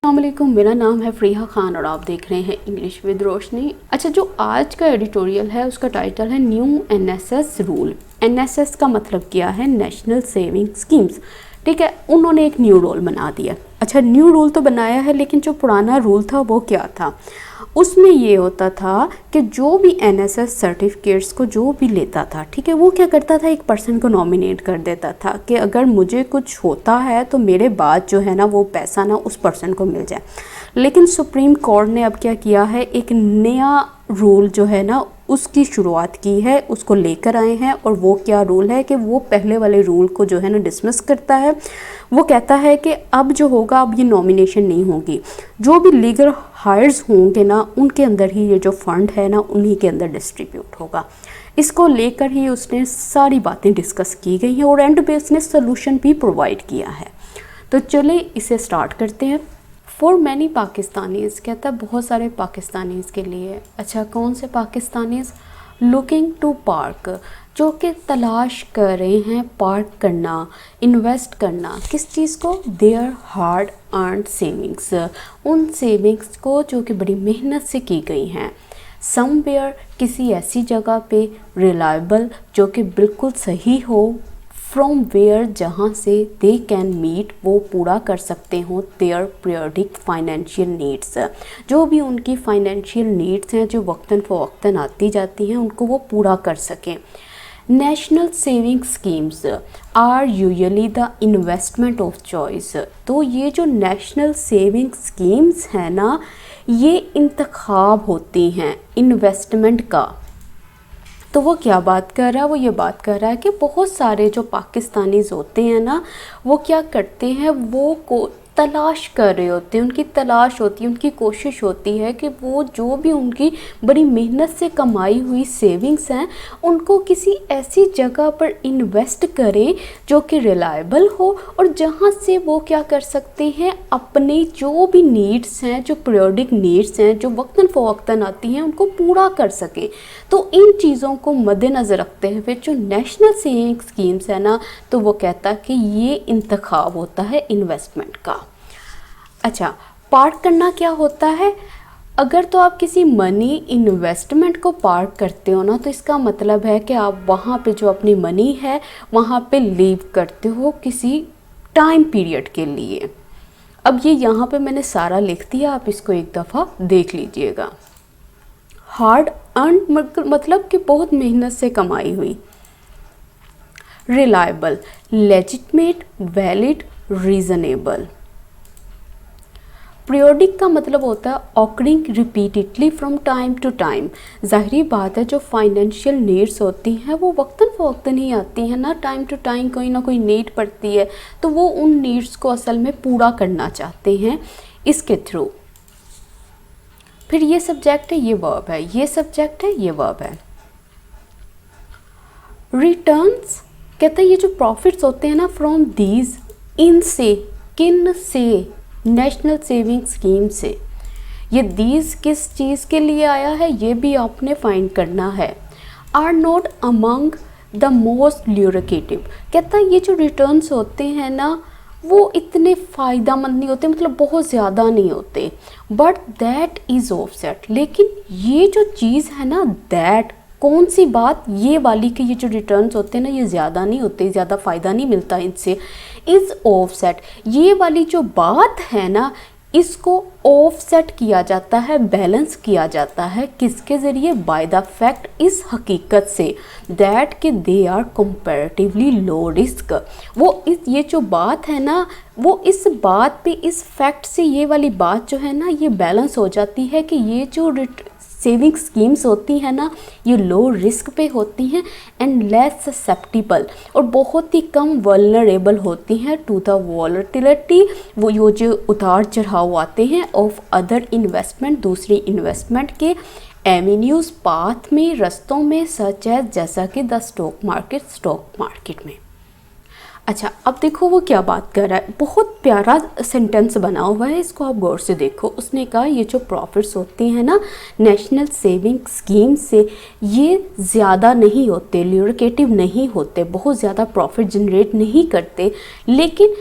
अस्सलामुअलैकुम, मेरा नाम है फ़रीहा खान और आप देख रहे हैं इंग्लिश विद रोशनी। अच्छा, जो आज का एडिटोरियल है उसका टाइटल है न्यू एनएसएस रूल। एनएसएस का मतलब क्या है? National saving schemes. ठीक है, उन्होंने एक न्यू रूल बना दिया। अच्छा, न्यू रूल तो बनाया है, लेकिन जो पुराना रूल था वो क्या था? उसमें ये होता था कि जो भी एनएसएस सर्टिफिकेट्स को जो भी लेता था, ठीक है, वो क्या करता था, एक पर्सन को नॉमिनेट कर देता था कि अगर मुझे कुछ होता है तो मेरे बाद जो है ना वो पैसा ना उस पर्सन को मिल जाए। लेकिन सुप्रीम कोर्ट ने अब क्या किया है, एक नया रूल जो है ना उसकी शुरुआत की है, उसको लेकर आए हैं। और वो क्या रूल है कि वो पहले वाले रूल को जो है ना डिसमिस करता है। वो कहता है कि अब जो होगा, अब ये नॉमिनेशन नहीं होगी, जो भी लीगल हायर्स होंगे ना उनके अंदर ही ये जो फंड है ना उन्हीं के अंदर डिस्ट्रीब्यूट होगा। इसको लेकर ही उसने सारी बातें डिस्कस की गई हैं और एंड पे उसने सोल्यूशन भी प्रोवाइड किया है। तो चले इसे स्टार्ट करते हैं। फॉर मैनी पाकिस्तानीज़, कहता है बहुत सारे पाकिस्तानीज़ के लिए। अच्छा, कौन से पाकिस्तानीज़? लुकिंग टू पार्क, जो कि तलाश कर रहे हैं पार्क करना, इन्वेस्ट करना। किस चीज़ को? देयर हार्ड अर्नड सेविंग्स, उन सेविंग्स को जो कि बड़ी मेहनत से की गई हैं। समवेयर, किसी ऐसी जगह पे। रिलायबल, जो कि बिल्कुल सही हो। फ्रॉम वेयर, जहाँ से दे कैन मीट, वो पूरा कर सकते हो देयर पीरियडिक फाइनेंशियल नीड्स, जो भी उनकी फाइनेंशियल नीड्स हैं जो वक्तन फ़वक्तन आती जाती हैं उनको वो पूरा कर सकें। National saving schemes are usually the investment of choice. तो ये जो नेशनल सेविंग स्कीम्स हैं ना, ये इंतखाब होती हैं इन्वेस्टमेंट का। तो वो क्या बात कर रहा है? वो ये बात कर रहा है कि बहुत सारे जो पाकिस्तानीज़ होते हैं ना, वो क्या करते हैं, वो को तलाश कर रहे होते हैं, उनकी तलाश होती है, उनकी कोशिश होती है कि वो जो भी उनकी बड़ी मेहनत से कमाई हुई सेविंग्स हैं उनको किसी ऐसी जगह पर इन्वेस्ट करें जो कि रिलायबल हो और जहाँ से वो क्या कर सकते हैं, अपने जो भी नीड्स हैं, जो पीरियडिक नीड्स हैं जो वक्तन फ़वक्तन आती हैं उनको पूरा कर सकें। तो इन चीज़ों को मद्देनज़र रखते हुए जो नेशनल सेविंग स्कीम्स है ना, तो वो कहता कि ये इंतखाब होता है इन्वेस्टमेंट का। अच्छा, पार्क करना क्या होता है? अगर तो आप किसी मनी इन्वेस्टमेंट को पार्क करते हो ना, तो इसका मतलब है कि आप वहाँ पे जो अपनी मनी है वहाँ पे लीव करते हो किसी टाइम पीरियड के लिए। अब ये यहाँ पे मैंने सारा लिख दिया, आप इसको एक दफ़ा देख लीजिएगा। हार्ड अर्न मतलब कि बहुत मेहनत से कमाई हुई। Reliable, legitimate, valid, reasonable. Periodic का मतलब होता है occurring repeatedly from time to time. ज़ाहिरी बात है, जो फाइनेंशियल नीड्स होती हैं वो वक्तन फ़वक्तन ही आती हैं ना, टाइम टू टाइम कोई ना कोई नीड पड़ती है, तो वो उन नीड्स को असल में पूरा करना चाहते हैं इसके थ्रू। फिर ये सब्जेक्ट है, ये वर्ब है, ये सब्जेक्ट है, ये वर्ब है। रिटर्न्स, कहता है ये जो प्रॉफिट्स होते हैं ना फ्रॉम दीज, इनसे, किन से, नेशनल सेविंग स्कीम से। ये दीज किस चीज़ के लिए आया है ये भी आपने फाइंड करना है। Are not among the most lucrative, कहता है ये जो रिटर्न्स होते हैं ना वो इतने फ़ायदेमंद नहीं होते, मतलब बहुत ज़्यादा नहीं होते। बट दैट इज़ ऑफसेट, लेकिन ये जो चीज़ है ना, दैट, कौन सी बात? ये वाली कि ये जो रिटर्न्स होते हैं ना ये ज़्यादा नहीं होते, ज़्यादा फ़ायदा नहीं मिलता इनसे। इज़ ऑफसेट, ये वाली जो बात है ना इसको ऑफसेट किया जाता है, बैलेंस किया जाता है किसके ज़रिए? बाय द फैक्ट, इस हकीकत से, दैट कि they are comparatively low risk. वो ये जो बात है ना, वो इस बात पे, इस फैक्ट से ये वाली बात जो है ना ये बैलेंस हो जाती है कि ये जो सेविंग स्कीम्स होती है ना ये लो रिस्क पे होती हैं एंड लेस ससेप्टिबल, और बहुत ही कम वल्नरेबल होती हैं टू द वॉलेटिलिटी, वो यो जो उतार चढ़ाव आते हैं, ऑफ अदर इन्वेस्टमेंट, दूसरी इन्वेस्टमेंट के एवेन्यूज़, पाथ में, रस्तों में, सच एज, जैसा कि द स्टॉक मार्केट में। अच्छा, अब देखो वो क्या बात कर रहा है, बहुत प्यारा सेंटेंस बना हुआ है, इसको आप गौर से देखो। उसने कहा ये जो प्रॉफिट्स होते हैं ना नेशनल सेविंग स्कीम से, ये ज़्यादा नहीं होते, ल्यूरिकेटिव नहीं होते, बहुत ज़्यादा प्रॉफिट जनरेट नहीं करते, लेकिन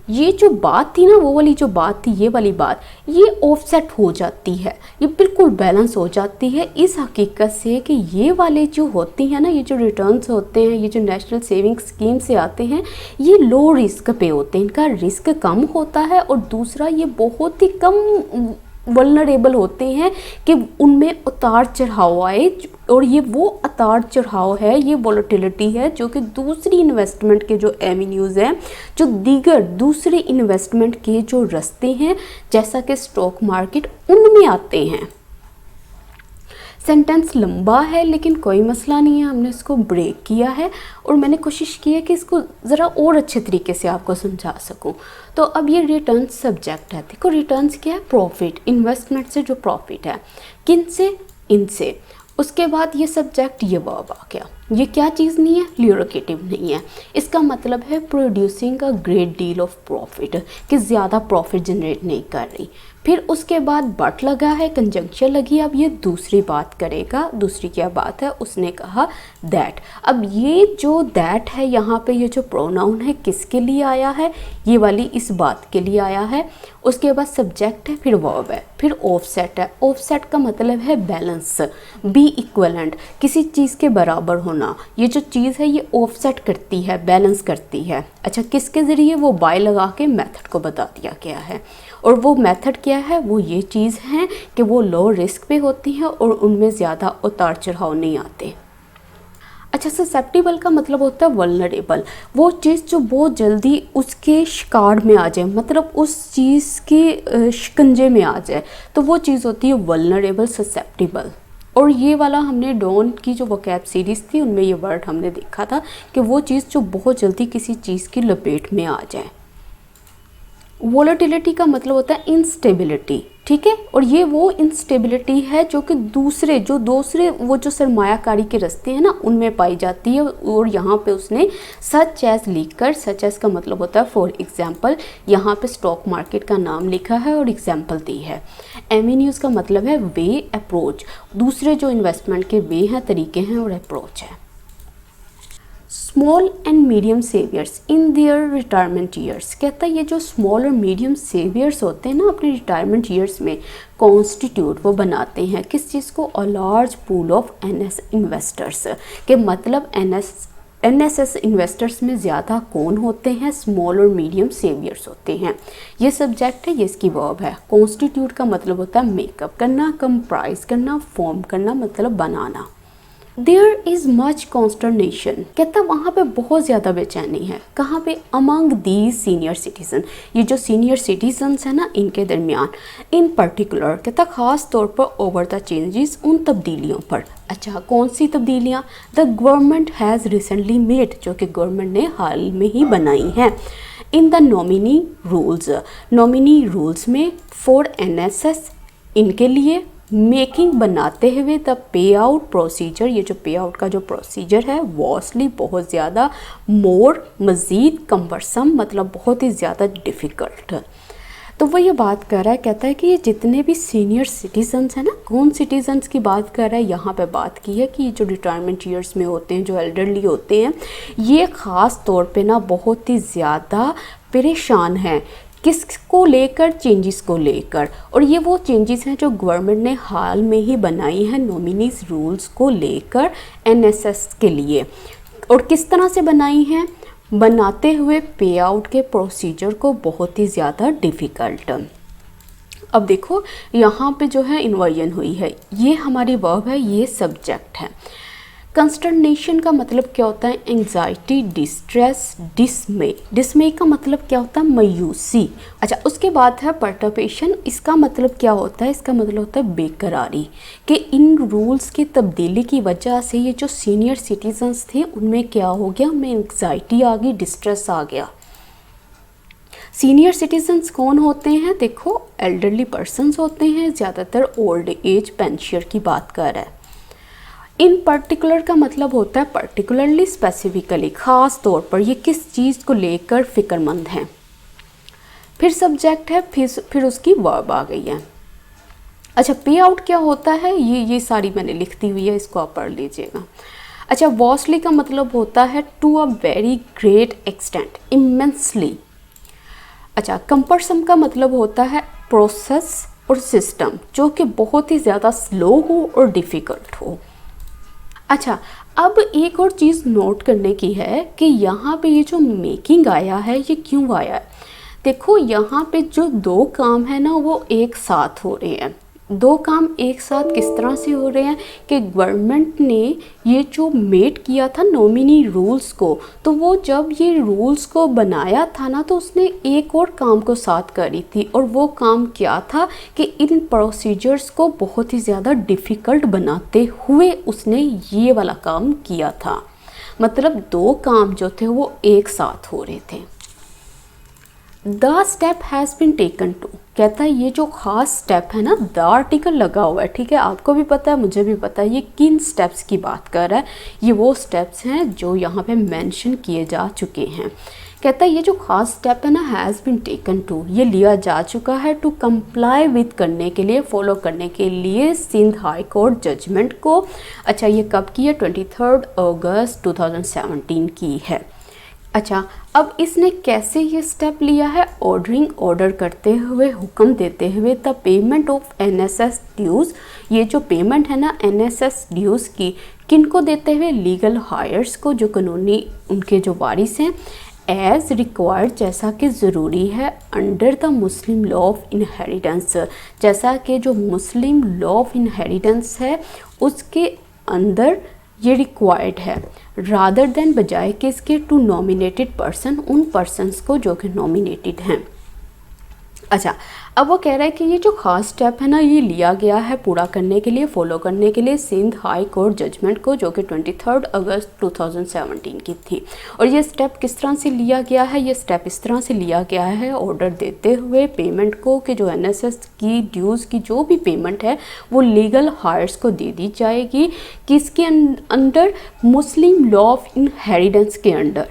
ये जो बात थी ना, वो वाली जो बात थी, ये वाली बात, ये ऑफसेट हो जाती है, ये बिल्कुल बैलेंस हो जाती है इस हकीकत से कि ये वाले जो होती हैं ना, ये जो रिटर्न्स होते हैं, ये जो नेशनल सेविंग स्कीम से आते हैं, ये लो रिस्क पे होते हैं, इनका रिस्क कम होता है, और दूसरा ये बहुत ही कम वल्नरेबल होते हैं कि उनमें उतार चढ़ाव आए, और ये वो उतार चढ़ाव है, ये वॉलेटिलिटी है जो कि दूसरी इन्वेस्टमेंट के जो एवेन्यूज़ हैं, जो दीगर दूसरे इन्वेस्टमेंट के जो रास्ते हैं जैसा कि स्टॉक मार्केट, उनमें आते हैं। सेंटेंस लंबा है लेकिन कोई मसला नहीं है, हमने इसको ब्रेक किया है और मैंने कोशिश की है कि इसको ज़रा और अच्छे तरीके से आपको समझा सकूं। तो अब ये रिटर्न्स सब्जेक्ट है। देखो रिटर्न्स क्या है? प्रॉफिट, इन्वेस्टमेंट से जो प्रॉफिट है, किन से? इनसे। उसके बाद ये सब्जेक्ट, ये वर्ब आ गया। ये क्या चीज़ नहीं है? ल्यूरोकेटिव नहीं है। इसका मतलब है producing a great deal of profit, कि ज़्यादा प्रॉफिट जनरेट नहीं कर रही। फिर उसके बाद बट लगा है, कंजंक्शन लगी। अब ये दूसरी बात करेगा। दूसरी क्या बात है? उसने कहा दैट। अब ये जो दैट है यहाँ पे, ये जो प्रोनाउन है किसके लिए आया है? ये वाली इस बात के लिए आया है। उसके बाद सब्जेक्ट है, फिर वर्ब है, फिर ऑफसेट है। ऑफसेट का मतलब है बैलेंस, बी इक्वलेंट, किसी चीज़ के बराबर होना। ये जो चीज़ है ये ऑफसेट करती है, बैलेंस करती है। अच्छा, किसके ज़रिए? वो बाय लगा के मेथड को बता दिया गया है। और वो मेथड क्या है? वो ये चीज़ है कि वो लो रिस्क पे होती है और उनमें ज़्यादा उतार चढ़ाव नहीं आते। अच्छा, ससेप्टिबल का मतलब होता है वल्नरेबल, वो चीज़ जो बहुत जल्दी उसके शिकार में आ जाए, मतलब उस चीज़ के शिकंजे में आ जाए, तो वो चीज़ होती है वल्नरेबल, ससेप्टिबल। और ये वाला हमने डॉन की जो वोकैब सीरीज़ थी उनमें ये वर्ड हमने देखा था कि वो चीज़ जो बहुत जल्दी किसी चीज़ की लपेट में आ जाए। वोलेटिलिटी का मतलब होता है इंस्टेबिलिटी, ठीक है। और ये वो इंस्टेबिलिटी है जो कि दूसरे वो जो सरमायाकारी के रास्ते हैं ना, उनमें पाई जाती है। और यहाँ पे उसने सच एज लिखकर, सच एज का मतलब होता है फॉर एग्जाम्पल, यहाँ पे स्टॉक मार्केट का नाम लिखा है और एग्जाम्पल दी है। एवेन्यूज़ का मतलब है वे, अप्रोच, दूसरे जो इन्वेस्टमेंट के वे हैं, तरीके हैं, और अप्रोच है। Small and medium saviours in their retirement years, कहता है ये जो स्मॉल और मीडियम सेवियर्स होते हैं ना अपने रिटायरमेंट ईयर्स में, कॉन्स्टिट्यूट, वो बनाते हैं किस चीज़ को? A large pool of NS investors, के मतलब एनएसएस इन्वेस्टर्स में ज़्यादा कौन होते हैं? स्मॉल और मीडियम सेवियर्स होते हैं। ये सब्जेक्ट है, ये इसकी वर्ब है। कॉन्स्टिट्यूट का मतलब होता है मेकअप करना, कंप्राइज करना, फॉर्म करना, मतलब बनाना। देयर इज़ मच कॉन्स्टर्नेशन, कहता वहाँ पे बहुत ज़्यादा बेचैनी है। कहाँ पे? अमंग दीज सीनियर सिटीजन, ये जो सीनियर सिटीजन्स हैं ना, इनके दरमियान। इन पर्टिकुलर, कहता ख़ास तौर पर ओवर द चेंजेस, उन तब्दीलियों पर। अच्छा, कौन सी तब्दीलियाँ? The government has recently made, जो कि गवर्नमेंट ने हाल में ही बनाई हैं। In the nominee rules, nominee rules में, फॉर एनएसएस, इनके लिए, मेकिंग, बनाते हुए, द पे आउट प्रोसीजर, ये जो पे आउट का जो प्रोसीजर है, वॉस्टली, बहुत ज़्यादा, मोर, मज़ीद, कम्बरसम, मतलब बहुत ही ज़्यादा डिफ़िकल्ट। तो वो ये बात कर रहा है, कहता है कि ये जितने भी सीनियर सिटीजन्स हैं ना, कौन सिटीजन्स की बात कर रहा है? यहाँ पे बात की है कि ये जो रिटायरमेंट ईयर्स में होते हैं, जो एल्डरली होते हैं, ये ख़ास तौर पे ना बहुत ही ज़्यादा परेशान हैं। किसको लेकर? चेंजेस को लेकर। और ये वो चेंजेस हैं जो गवर्नमेंट ने हाल में ही बनाई हैं नॉमिनीज रूल्स को लेकर एनएसएस के लिए। और किस तरह से बनाई हैं? बनाते हुए पे आउट के प्रोसीजर को बहुत ही ज़्यादा डिफ़िकल्ट। अब देखो यहाँ पे जो है इन्वर्जन हुई है, ये हमारी वर्ब है, ये सब्जेक्ट है। कंस्टर्नेशन का मतलब क्या होता है? Anxiety, distress, डिसमे। डिसमे का मतलब क्या होता है? मायूसी। अच्छा, उसके बाद है पर्टर्बेशन, इसका मतलब क्या होता है? इसका मतलब होता है बेकरारी, कि इन रूल्स की तब्दीली की वजह से ये जो सीनियर सिटीजन्स थे उनमें क्या हो गया? उनमें एंग्जाइटी आ गई, डिस्ट्रेस आ गया। सीनियर सिटीजन्स कौन होते हैं? देखो एल्डरली पर्सनस होते हैं, ज़्यादातर ओल्ड एज पेंशनर की बात कर रहा है। इन पर्टिकुलर का मतलब होता है पर्टिकुलरली, स्पेसिफिकली, ख़ास तौर पर। ये किस चीज़ को लेकर फ़िक्रमंद हैं। फिर सब्जेक्ट है, फिर उसकी वर्ब आ गई है। अच्छा, पे आउट क्या होता है? ये सारी मैंने लिख दी हुई है, इसको आप पढ़ लीजिएगा। अच्छा, वॉस्टली का मतलब होता है to a very great extent, immensely. अच्छा, कंपरसम का मतलब होता है प्रोसेस और सिस्टम जो कि बहुत ही ज़्यादा स्लो हो और डिफ़िकल्ट हो। अच्छा, अब एक और चीज़ नोट करने की है कि यहाँ पे ये जो मेकिंग आया है ये क्यों आया है। देखो यहाँ पे जो दो काम है ना वो एक साथ हो रहे हैं। दो काम एक साथ किस तरह से हो रहे हैं कि गवर्नमेंट ने ये जो मेड किया था नॉमिनी रूल्स को, तो वो जब ये रूल्स को बनाया था ना तो उसने एक और काम को साथ करी थी, और वो काम क्या था कि इन प्रोसीजर्स को बहुत ही ज़्यादा डिफ़िकल्ट बनाते हुए उसने ये वाला काम किया था। मतलब दो काम जो थे वो एक साथ हो रहे थे। The step has been taken to, कहता है ये जो खास स्टेप है ना, द आर्टिकल लगा हुआ है, ठीक है, आपको भी पता है मुझे भी पता है ये किन स्टेप्स की बात कर रहा है। ये वो स्टेप्स हैं जो यहाँ पे मेंशन किए जा चुके हैं। कहता है ये जो खास स्टेप है ना, हैज़ बिन टेकन टू, ये लिया जा चुका है टू कंप्लाई विद, करने के लिए, फॉलो करने के लिए सिंध हाई कोर्ट जजमेंट को। अच्छा, ये कब की है? 23 अगस्त 2017 की है। अच्छा, अब इसने कैसे ये स्टेप लिया है? ऑर्डरिंग, ऑर्डर करते हुए, हुक्म देते हुए द पेमेंट ऑफ NSS ड्यूज़, ये जो पेमेंट है ना NSS ड्यूज़ की, किन को देते हुए? लीगल हायर्स को, जो कानूनी उनके जो वारिस हैं, एज रिक्वायर्ड, जैसा कि ज़रूरी है, under the Muslim law of inheritance, जैसा कि जो मुस्लिम लॉ ऑफ इनहेरिटेंस है उसके अंदर ये रिक्वायर्ड है, रादर देन, बजाय कि इसके, टू नॉमिनेटेड पर्सन, उन पर्सन्स को जो कि नॉमिनेटेड हैं। अच्छा, अब वो कह रहा है कि ये जो खास स्टेप है ना ये लिया गया है पूरा करने के लिए, फॉलो करने के लिए सिंध हाई कोर्ट जजमेंट को, जो कि 23 अगस्त 2017 की थी। और ये स्टेप किस तरह से लिया गया है? ये स्टेप इस तरह से लिया गया है, ऑर्डर देते हुए पेमेंट को कि जो NSS की ड्यूज़ की जो भी पेमेंट है वो लीगल हायर्स को दे दी जाएगी, किसके under? Muslim law of inheritance के अंडर,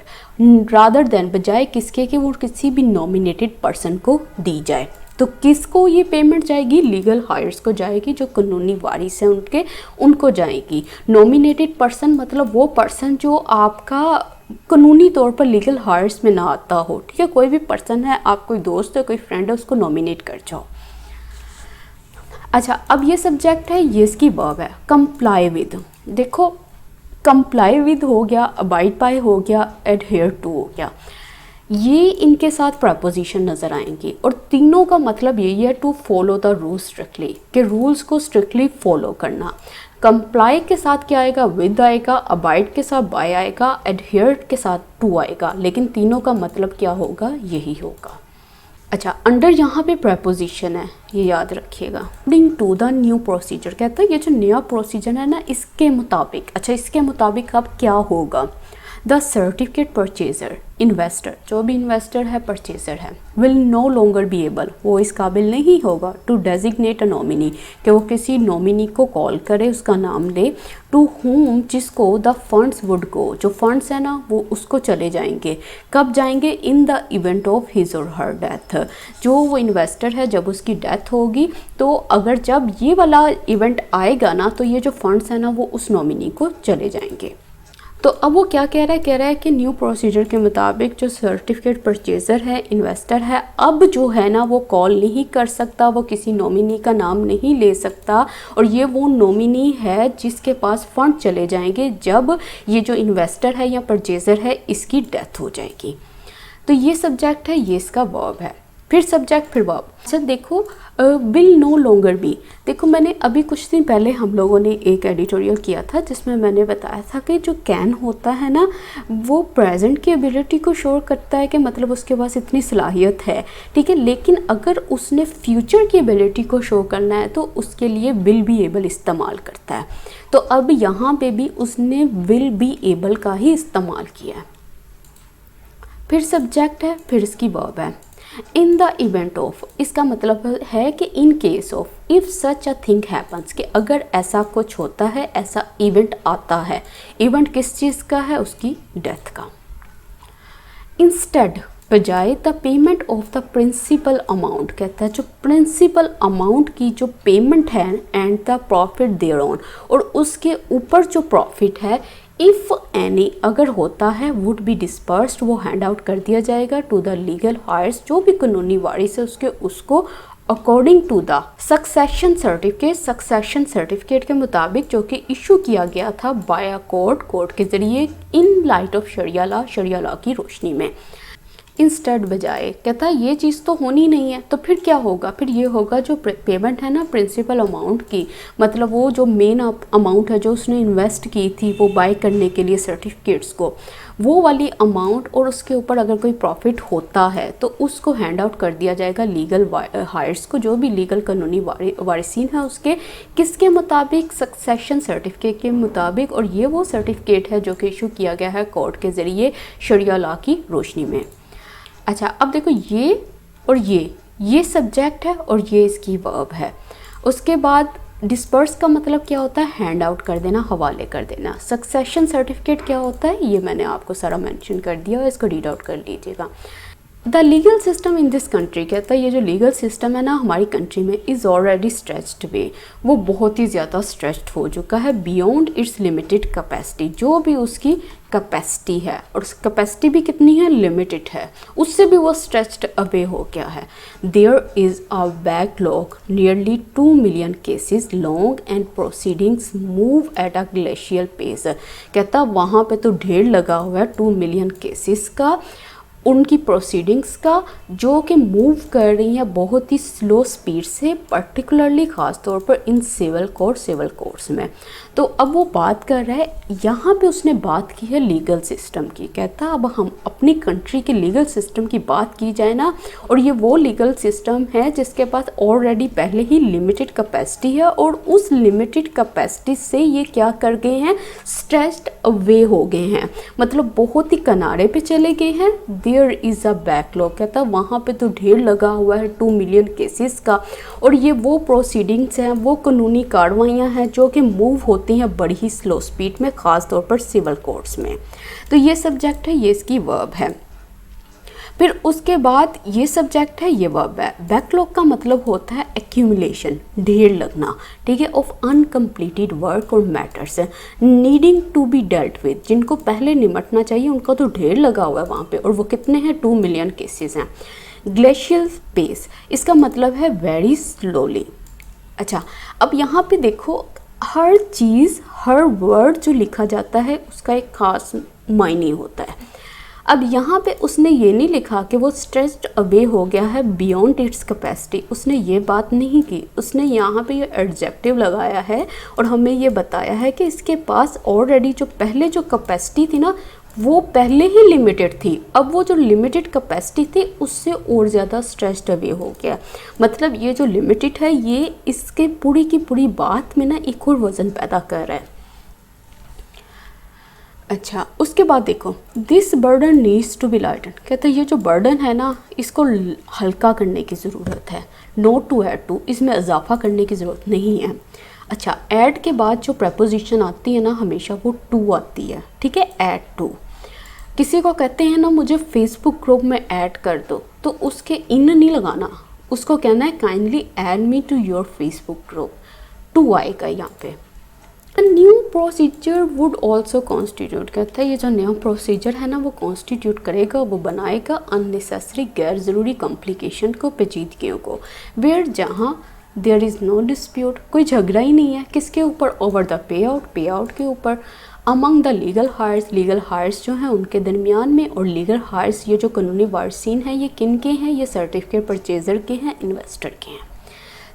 रादर देन, बजाय किसके कि वो किसी भी नॉमिनेटेड पर्सन को दी जाए। तो किसको ये पेमेंट जाएगी? लीगल हायर्स को जाएगी, जो कानूनी वारिस हैं उनके, उनको जाएगी। नॉमिनेटेड पर्सन मतलब वो पर्सन जो आपका कानूनी तौर पर लीगल हायर्स में ना आता हो, ठीक है, कोई भी पर्सन है, आप कोई दोस्त है, कोई फ्रेंड है, उसको नॉमिनेट कर जाओ। अच्छा, अब ये सब्जेक्ट है, ये इसकी वर्ब है, कंप्लाई विद। देखो, कंप्लाई विद हो गया, अबाइड बाय हो गया, एडहेयर टू हो गया, ये इनके साथ प्रपोजिशन नज़र आएंगी, और तीनों का मतलब यही है, to follow the rules strictly, कि रूल्स को स्ट्रिक्टली फॉलो करना। कंप्लाई के साथ क्या आएगा? विद आएगा, अबाइड के साथ बाय आएगा, एडहेयर के साथ टू आएगा, लेकिन तीनों का मतलब क्या होगा? यही होगा। अच्छा, अंडर यहाँ पे प्रपोजिशन है, ये याद रखिएगा। According to the new procedure, कहता है ये जो नया प्रोसीजर है ना इसके मुताबिक, अच्छा इसके मुताबिक अब क्या होगा? द सर्टिफिकेट परचेजर, इन्वेस्टर, जो भी इन्वेस्टर है, परचेजर है, will no longer be able, वो इस काबिल नहीं होगा, टू डेजिग्नेट अ नॉमिनी, कि वो किसी नॉमिनी को कॉल करे, उसका नाम ले, टू होम, जिसको द फंड्स वुड गो, जो फंड्स है ना वो उसको चले जाएंगे। कब जाएंगे? In the event of his और हर डेथ, जो वो इन्वेस्टर है जब उसकी डेथ होगी, तो अगर जब ये वाला इवेंट आएगा ना तो ये जो फंड्स है ना वो उस नॉमिनी को चले जाएंगे। तो अब वो क्या कह रहा है कि न्यू प्रोसीजर के मुताबिक जो सर्टिफिकेट परचेज़र है, इन्वेस्टर है, अब जो है ना वो कॉल नहीं कर सकता, वो किसी नॉमिनी का नाम नहीं ले सकता, और ये वो नॉमिनी है जिसके पास फंड चले जाएंगे जब ये जो इन्वेस्टर है या परचेज़र है इसकी डेथ हो जाएगी। तो ये सब्जेक्ट है, ये इसका वर्ब है, फिर सब्जेक्ट फिर वर्ब। अच्छा देखो, विल नो लॉन्गर बी, देखो मैंने अभी कुछ दिन पहले हम लोगों ने एक एडिटोरियल किया था जिसमें मैंने बताया था कि जो कैन होता है ना वो प्रेजेंट की एबिलिटी को शो करता है, कि मतलब उसके पास इतनी सलाहियत है, ठीक है, लेकिन अगर उसने फ्यूचर की एबिलिटी को शो करना है तो उसके लिए विल बी एबल इस्तेमाल करता है। तो अब यहाँ पे भी उसने विल बी एबल का ही इस्तेमाल किया है। फिर सब्जेक्ट है, फिर इसकी वर्ब है। इन द इवेंट ऑफ, इसका मतलब है कि in case of, if such a thing happens, कि अगर ऐसा कुछ होता है, ऐसा इवेंट आता है। इवेंट किस चीज़ का है? उसकी डेथ का। इंस्टेड, बजाय the payment of the principal amount, कहता है जो प्रिंसिपल अमाउंट की जो पेमेंट है and the profit thereon, और उसके ऊपर जो प्रॉफिट है, इफ़ एनी अगर होता है वुड बी डिस्पर्स्ड वो हैंड आउट कर दिया जाएगा टू द लीगल हायर्स जो भी कानूनी वारिस है उसको according to the succession certificate के मुताबिक जो कि इशू किया गया था बाय अ कोर्ट के ज़रिए in light of Sharia law की रोशनी में। इंस्टेड बजाय कहता है ये चीज़ तो होनी नहीं है, तो फिर क्या होगा, फिर ये होगा जो पेमेंट है ना प्रिंसिपल अमाउंट की, मतलब वो जो मेन अमाउंट है जो उसने इन्वेस्ट की थी वो बाय करने के लिए सर्टिफिकेट्स को, वो वाली अमाउंट और उसके ऊपर अगर कोई प्रॉफिट होता है तो उसको हैंड आउट कर दिया जाएगा लीगल हायर्स को, जो भी लीगल कानूनी वारिसीन है उसके, किसके मुताबिक, सक्सेशन सर्टिफिकेट के मुताबिक। और ये वो सर्टिफिकेट है जो कि इशू किया गया है कोर्ट के ज़रिए शरिया लॉ की रोशनी में। अच्छा, अब देखो ये और ये सब्जेक्ट है और ये इसकी वर्ब है। उसके बाद डिस्पर्स का मतलब क्या होता है, हैंड आउट कर देना, हवाले कर देना। सक्सेशन सर्टिफिकेट क्या होता है ये मैंने आपको सारा मेंशन कर दिया और इसको रीड आउट कर लीजिएगा। The legal system in this country, कहता है ये जो लीगल सिस्टम है ना हमारी कंट्री में, इज़ ऑलरेडी स्ट्रेच्ड वे, वो बहुत ही ज़्यादा स्ट्रेच्ड हो चुका है बियॉन्ड इट्स लिमिटेड कैपेसिटी, जो भी उसकी कैपेसिटी है, और कैपेसिटी भी कितनी है, लिमिटेड है, उससे भी वो स्ट्रेच्ड अवे हो गया है। There is a backlog nearly 2 million cases long and proceedings move at a glacial pace, कहता वहाँ पे तो ढेर लगा हुआ है 2 मिलियन केसेस का, उनकी प्रोसीडिंग्स का, जो कि मूव कर रही है बहुत ही स्लो स्पीड से, पर्टिकुलरली ख़ास तौर पर इन सिविल कोर्ट्स में। तो अब वो बात कर रहा है, यहाँ पे उसने बात की है लीगल सिस्टम की, कहता अब हम अपनी कंट्री के लीगल सिस्टम की बात की जाए ना, और ये वो लीगल सिस्टम है जिसके पास ऑलरेडी पहले ही लिमिटेड कैपेसिटी है, और उस लिमिटेड कैपेसिटी से ये क्या कर गए हैं, स्ट्रेच्ड अवे हो गए हैं, मतलब बहुत ही किनारे पे चले गए हैं। देयर इज़ अ बैकलॉग, कहता वहाँ पे तो ढेर लगा हुआ है 2 मिलियन केसेस का, और ये वो प्रोसीडिंग्स हैं, वो कानूनी कार्रवाइयाँ हैं जो कि मूव होती हैं बड़ी ही स्लो स्पीड में, ख़ास तौर पर सिविल कोर्ट्स में। तो ये सब्जेक्ट है, ये इसकी वर्ब है। फिर उसके बाद ये सब्जेक्ट है, ये वर्ब है। बैकलॉग का मतलब होता है एक्यूमुलेशन, ढेर लगना, ठीक है, ऑफ अनकम्प्लीटेड वर्क और matters needing to be dealt with, जिनको पहले निपटना चाहिए उनका तो ढेर लगा हुआ है वहाँ पे, और वो कितने हैं, 2 मिलियन केसेस हैं। ग्लेशियल पेस, इसका मतलब है वेरी स्लोली। अच्छा, अब यहाँ पे देखो हर चीज़, हर वर्ड जो लिखा जाता है उसका एक ख़ास मायने होता है। अब यहाँ पे उसने ये नहीं लिखा कि वो स्ट्रेच्ड अवे हो गया है बियॉन्ड इट्स कैपेसिटी, उसने ये बात नहीं की, उसने यहाँ पे ये एडजेक्टिव लगाया है और हमें ये बताया है कि इसके पास ऑलरेडी जो पहले जो कैपेसिटी थी ना वो पहले ही लिमिटेड थी, अब वो जो लिमिटेड कैपेसिटी थी उससे और ज़्यादा स्ट्रेच्ड अवे हो गया। मतलब ये जो लिमिटेड है ये इसके पूरी की पूरी बात में ना एक और वज़न पैदा कर रहा है। अच्छा, उसके बाद देखो this burden needs to be lighten, कहते हैं ये जो बर्डन है ना इसको हल्का करने की ज़रूरत है, नॉट टू ऐड टू, इसमें इजाफा करने की ज़रूरत नहीं है। अच्छा, ऐड के बाद जो प्रपोजिशन आती है ना हमेशा वो टू आती है, ठीक है, ऐड टू। किसी को कहते हैं ना मुझे फेसबुक ग्रुप में ऐड कर दो, तो उसके इन नहीं लगाना, उसको कहना है kindly add me to your Facebook group, to आएगा यहाँ पे। New procedure would also constitute, कहता है ये जो नया प्रोसीजर है ना वो कॉन्स्टिट्यूट करेगा, वो बनाएगा अननेसेसरी गैर ज़रूरी कॉम्प्लिकेशन को, पेचीदगियों को, वेयर जहाँ देयर इज़ नो डिस्प्यूट, कोई झगड़ा ही नहीं है, किसके ऊपर, ओवर द पे आउट के ऊपर, अमंग द लीगल हायर्स जो हैं उनके दरमियान में, और लीगल हायर्स ये जो कानूनी वारिसीन हैं ये किन के हैं, ये सर्टिफिकेट परचेज़र के हैं, इन्वेस्टर के हैं।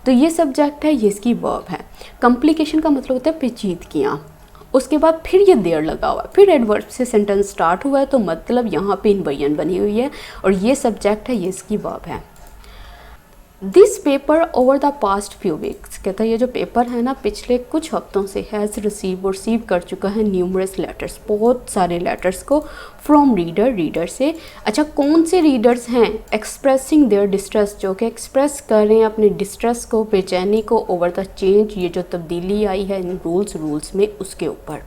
तो ये सब्जेक्ट है, ये इसकी वर्ब है। कॉम्प्लिकेशन का मतलब होता है पेचीदगियाँ। उसके बाद फिर ये देयर लगा हुआ है, फिर एडवर्ब से सेंटेंस स्टार्ट हुआ है, तो मतलब यहाँ पे इनवयन बनी हुई है, और ये सब्जेक्ट है, ये इसकी वर्ब है। This paper over the past few weeks, कहता है ये जो पेपर है ना पिछले कुछ हफ्तों से हैज़ रिसीव कर चुका है न्यूमरस लेटर्स, बहुत सारे लेटर्स को, फ्रॉम रीडर से। अच्छा, कौन से रीडर्स हैं, एक्सप्रेसिंग देयर डिस्ट्रेस, जो कि एक्सप्रेस कर रहे हैं अपने डिस्ट्रेस को, बेचैनी को, ओवर द चेंज, ये जो तब्दीली आई है इन रूल्स में उसके ऊपर।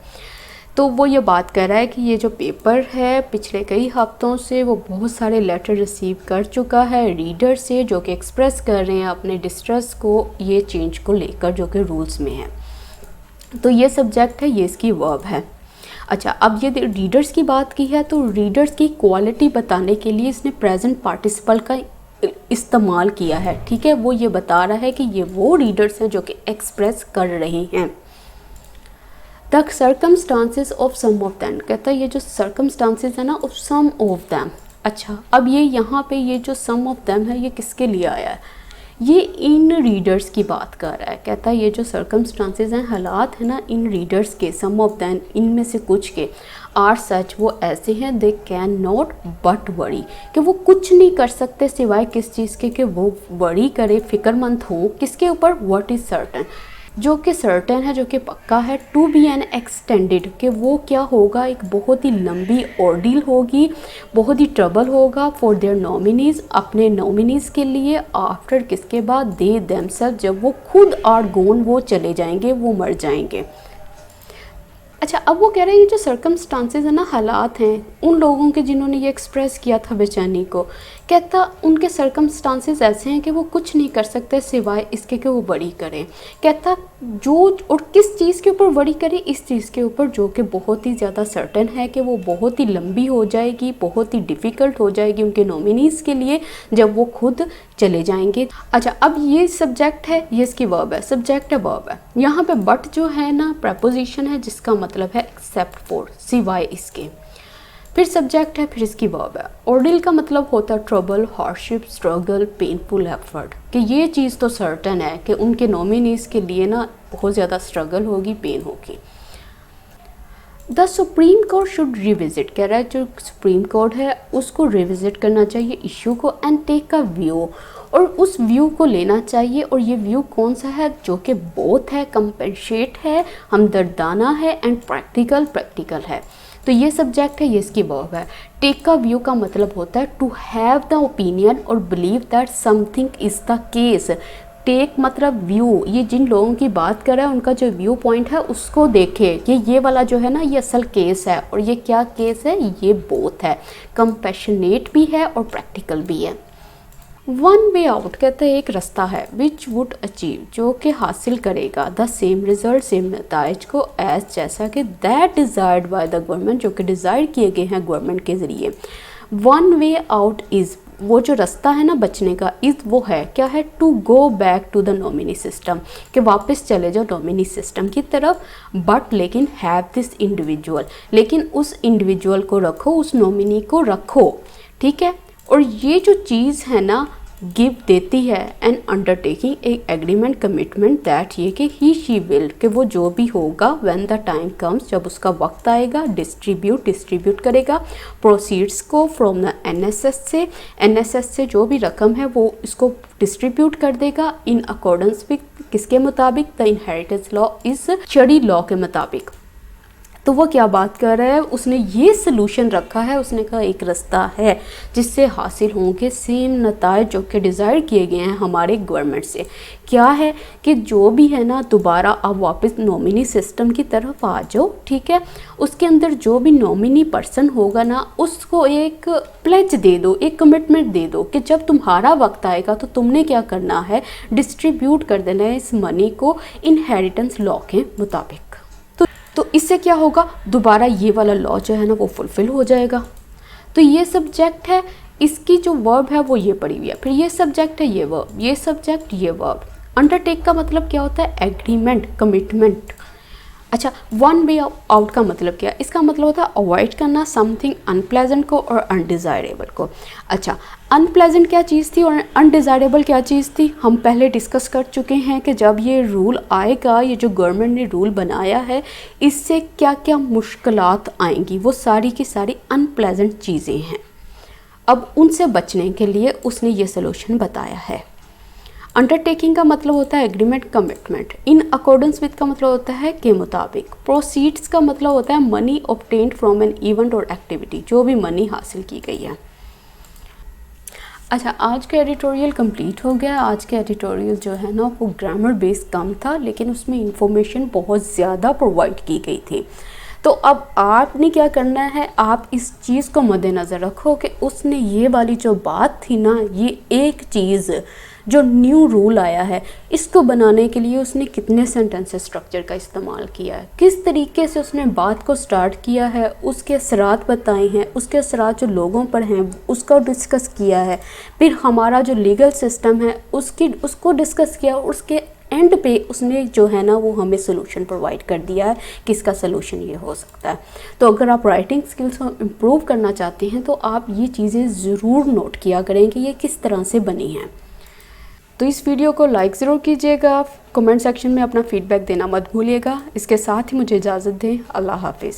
तो वो ये बात कर रहा है कि ये जो पेपर है पिछले कई हफ्तों से वो बहुत सारे लेटर रिसीव कर चुका है रीडर से, जो कि एक्सप्रेस कर रहे हैं अपने डिस्ट्रेस को, ये चेंज को लेकर जो कि रूल्स में है। तो ये सब्जेक्ट है, ये इसकी वर्ब है। अच्छा, अब ये रीडर्स की बात की है तो रीडर्स की क्वालिटी बताने के लिए इसने प्रेजेंट पार्टिसिपल का इस्तेमाल किया है। ठीक है, वो ये बता रहा है कि ये वो रीडर्स हैं जो कि एक्सप्रेस कर रहे हैं। The circumstances of some of them, कहता है ये जो सर्कमस्टांसेस है ना ऑफ सम ऑफ दैम। अच्छा, अब ये यहाँ पे ये जो सम ऑफ दैम है ये किसके लिए आया है? ये इन रीडर्स की बात कर रहा है। कहता है ये जो सर्कमस्टांसेस हैं, हालात है ना इन रीडर्स के, सम ऑफ दैम इनमें से कुछ के, आर सच वो ऐसे हैं, they can not but worry, कि वो कुछ नहीं कर सकते सिवाय किस चीज़ के कि वो वरी करे, फिक्रमंद हो किसके ऊपर? व्हाट इज़ सर्टन, जो कि सर्टन है, जो कि पक्का है। टू बी एन एक्सटेंडेड, कि वो क्या होगा? एक बहुत ही लंबी ऑर्डील होगी, बहुत ही ट्रबल होगा फॉर देयर नॉमिनीज़, अपने नॉमिनीज़ के लिए। आफ्टर किसके बाद? दे देमसेल्फ, जब वो खुद आर गोन, वो चले जाएंगे, वो मर जाएंगे। अच्छा, अब वो कह रहे हैं ये जो सर्कमस्टांसेस है ना, हालात हैं उन लोगों के जिन्होंने ये एक्सप्रेस किया था बेचैनी को। कहता उनके सर्कमस्टांसेस ऐसे हैं कि वो कुछ नहीं कर सकते सिवाय इसके कि वो वरी करें। कहता जो और किस चीज़ के ऊपर वरी करें? इस चीज़ के ऊपर जो कि बहुत ही ज़्यादा सर्टन है कि वो बहुत ही लंबी हो जाएगी, बहुत ही डिफ़िकल्ट हो जाएगी उनके नॉमिनीज़ के लिए जब वो खुद चले जाएंगे। अच्छा, अब ये सब्जेक्ट है, ये इसकी वर्ब है, सब्जेक्ट है, वर्ब है। यहाँ पे बट जो है ना प्रपोजिशन है जिसका मतलब है एक्सेप्ट फॉर, सिवाय इसके। फिर सब्जेक्ट है, फिर इसकी वर्ब है। ऑर्डिल का मतलब होता है trouble, hardship, struggle, painful effort, कि ये चीज़ तो सर्टन है कि उनके नॉमिनीज़ के लिए ना बहुत ज़्यादा स्ट्रगल होगी, पेन होगी। The supreme court should revisit, कह रहा है जो सुप्रीम कोर्ट है उसको रिविजिट करना चाहिए इशू को, एंड टेक अ व्यू, और उस व्यू को लेना चाहिए। और ये व्यू कौन सा है? जो कि बोथ है, कंपेंसेट है, हमदर्दाना है, एंड प्रैक्टिकल है। तो ये सब्जेक्ट है, ये इसकी वर्ब है। टेक का व्यू का मतलब होता है टू हैव द ओपिनियन और believe that something is the case. Take मतलब व्यू, ये जिन लोगों की बात कर रहा है उनका जो व्यू पॉइंट है उसको देखे कि ये वाला जो है ना ये असल केस है। और ये क्या केस है? ये बोथ है, कंपैशनेट भी है और प्रैक्टिकल भी है। वन वे आउट, कहते हैं एक रास्ता है, विच वुड अचीव, जो कि हासिल करेगा, द सेम रिजल्ट, सेम नताइज को, एज जैसा कि that desired by the government, जो कि डिज़ायर किए गए हैं गवर्नमेंट के ज़रिए। वन वे आउट इज़, वो जो रास्ता है ना बचने का, इज़ वो है क्या है? To go back to the nominee system, कि वापस चले जाओ नॉमिनी सिस्टम की तरफ। बट लेकिन हैव दिस इंडिविजुअल, लेकिन उस इंडिविजुअल को रखो, उस नॉमिनी को रखो। ठीक है, और ये जो चीज़ है ना गिव देती है एन अंडरटेकिंग, एक एग्रीमेंट, कमिटमेंट, दैट ये कि ही शी विल, कि वो जो भी होगा व्हेन द टाइम कम्स, जब उसका वक्त आएगा, डिस्ट्रीब्यूट करेगा प्रोसीड्स को फ्रॉम द एनएसएस से जो भी रकम है वो इसको डिस्ट्रीब्यूट कर देगा इन अकॉर्डेंस विद, किसके मुताबिक? द इनहेरिटेंस लॉ, इस शरी लॉ के मुताबिक। तो वो क्या बात कर रहा है? उसने ये सलूशन रखा है, उसने कहा एक रास्ता है जिससे हासिल होंगे सेम नताइज जो कि डिज़ायर किए गए हैं हमारे गवर्नमेंट से। क्या है? कि जो भी है ना दोबारा आप वापस नॉमिनी सिस्टम की तरफ आ जाओ। ठीक है, उसके अंदर जो भी नॉमिनी पर्सन होगा ना उसको एक प्लेज दे दो, एक कमिटमेंट दे दो कि जब तुम्हारा वक्त आएगा तो तुमने क्या करना है? डिस्ट्रीब्यूट कर देना है इस मनी को इनहेरिटेंस लॉ के मुताबिक। तो इससे क्या होगा? दोबारा ये वाला लॉ जो है ना वो फुलफिल हो जाएगा। तो ये सब्जेक्ट है, इसकी जो वर्ब है वो ये पड़ी हुई है, फिर ये सब्जेक्ट है, ये वर्ब, ये सब्जेक्ट, ये वर्ब। अंडरटेक का मतलब क्या होता है? Agreement, commitment. अच्छा, वन वे आउट का मतलब क्या है? इसका मतलब होता है अवॉइड करना समथिंग अनप्लेजेंट को और अनडिज़ायरेबल को। अच्छा, अनप्लेजेंट क्या चीज़ थी और अनडिज़ायरेबल क्या चीज़ थी? हम पहले डिस्कस कर चुके हैं कि जब ये रूल आएगा, ये जो गवर्नमेंट ने रूल बनाया है, इससे क्या क्या मुश्किलात आएंगी, वो सारी की सारी अनप्लेजेंट चीज़ें हैं। अब उनसे बचने के लिए उसने ये सलूशन बताया है। अंडरटेकिंग का मतलब होता है agreement, commitment. In accordance with का मतलब होता है के मुताबिक। प्रोसीड्स का मतलब होता है money obtained from an event और एक्टिविटी, जो भी मनी हासिल की गई है। अच्छा, आज का एडिटोरियल कंप्लीट हो गया। आज का एडिटोरियल जो है ना वो ग्रामर बेस्ड कम था, लेकिन उसमें इंफॉर्मेशन बहुत ज़्यादा प्रोवाइड की गई थी। तो अब आपने क्या करना है? आप इस चीज़ को मद्देनज़र रखो कि उसने ये वाली जो बात थी ना, ये एक चीज़ जो न्यू रूल आया है इसको बनाने के लिए उसने कितने सेंटेंस स्ट्रक्चर का इस्तेमाल किया है, किस तरीके से उसने बात को स्टार्ट किया है, उसके असरात बताए हैं, उसके असरात जो लोगों पर हैं उसको डिस्कस किया है, फिर हमारा जो लीगल सिस्टम है उसको डिस्कस किया, उसके एंड पे उसने जो है ना वो हमें सोल्यूशन प्रोवाइड कर दिया है कि इसका सोल्यूशन ये हो सकता है। तो अगर आप राइटिंग स्किल्स को इम्प्रूव करना चाहते हैं तो आप ये चीज़ें ज़रूर नोट किया करें कि ये किस तरह से बनी हैं। तो इस वीडियो को लाइक ज़रूर कीजिएगा, कमेंट सेक्शन में अपना फीडबैक देना मत भूलिएगा। इसके साथ ही मुझे इजाज़त दें। अल्लाह हाफिज़।